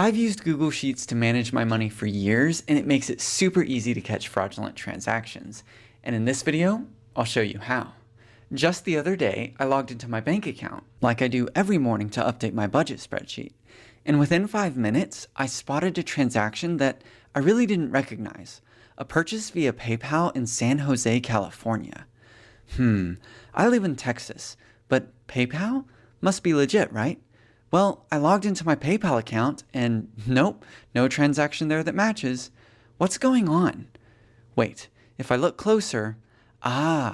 I've used Google Sheets to manage my money for years, and it makes it super easy to catch fraudulent transactions. And in this video, I'll show you how. Just the other day, I logged into my bank account, like I do every morning to update my budget spreadsheet. And within 5 minutes, I spotted a transaction that I really didn't recognize. A purchase via PayPal in San Jose, California. I live in Texas, but PayPal must be legit, right? Well, I logged into my PayPal account and nope, no transaction there that matches. What's going on? Wait, if I look closer,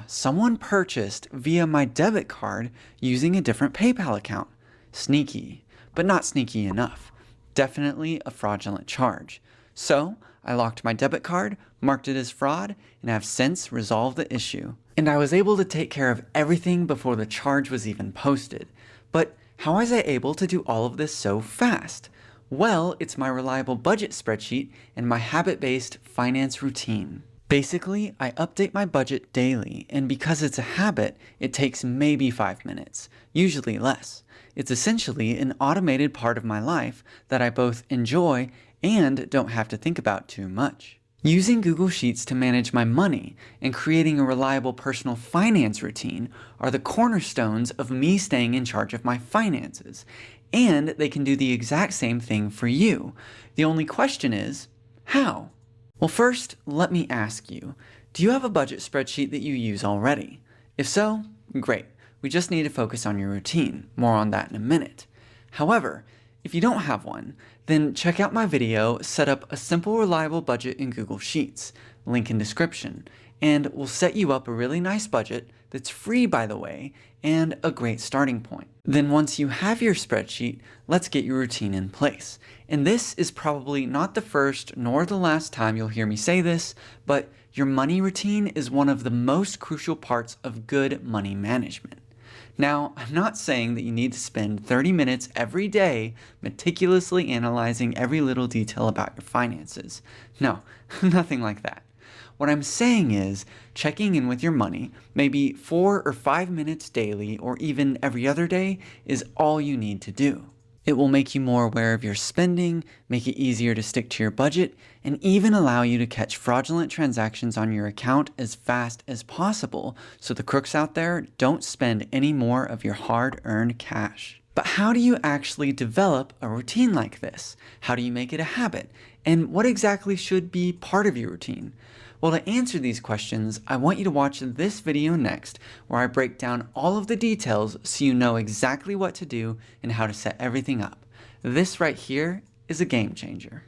someone purchased via my debit card using a different PayPal account. Sneaky, but not sneaky enough. Definitely a fraudulent charge. So, I locked my debit card, marked it as fraud, and have since resolved the issue. And I was able to take care of everything before the charge was even posted. But how was I able to do all of this so fast? Well, it's my reliable budget spreadsheet and my habit-based finance routine. Basically, I update my budget daily, and because it's a habit, it takes maybe 5 minutes, usually less. It's essentially an automated part of my life that I both enjoy and don't have to think about too much. Using Google Sheets to manage my money and creating a reliable personal finance routine are the cornerstones of me staying in charge of my finances, and they can do the exact same thing for you. The only question is, how? Well, first, let me ask you, do you have a budget spreadsheet that you use already? If so, great. We just need to focus on your routine. More on that in a minute. However, if you don't have one, then check out my video, Set Up a Simple Reliable Budget in Google Sheets, link in description, and we'll set you up a really nice budget that's free, by the way, and a great starting point. Then once you have your spreadsheet, let's get your routine in place. And this is probably not the first nor the last time you'll hear me say this, but your money routine is one of the most crucial parts of good money management. Now, I'm not saying that you need to spend 30 minutes every day meticulously analyzing every little detail about your finances. No, nothing like that. What I'm saying is, checking in with your money, maybe 4 or 5 minutes daily or even every other day, is all you need to do. It will make you more aware of your spending, make it easier to stick to your budget, and even allow you to catch fraudulent transactions on your account as fast as possible so the crooks out there don't spend any more of your hard-earned cash. But how do you actually develop a routine like this? How do you make it a habit? And what exactly should be part of your routine? Well, to answer these questions, I want you to watch this video next, where I break down all of the details so you know exactly what to do and how to set everything up. This right here is a game changer.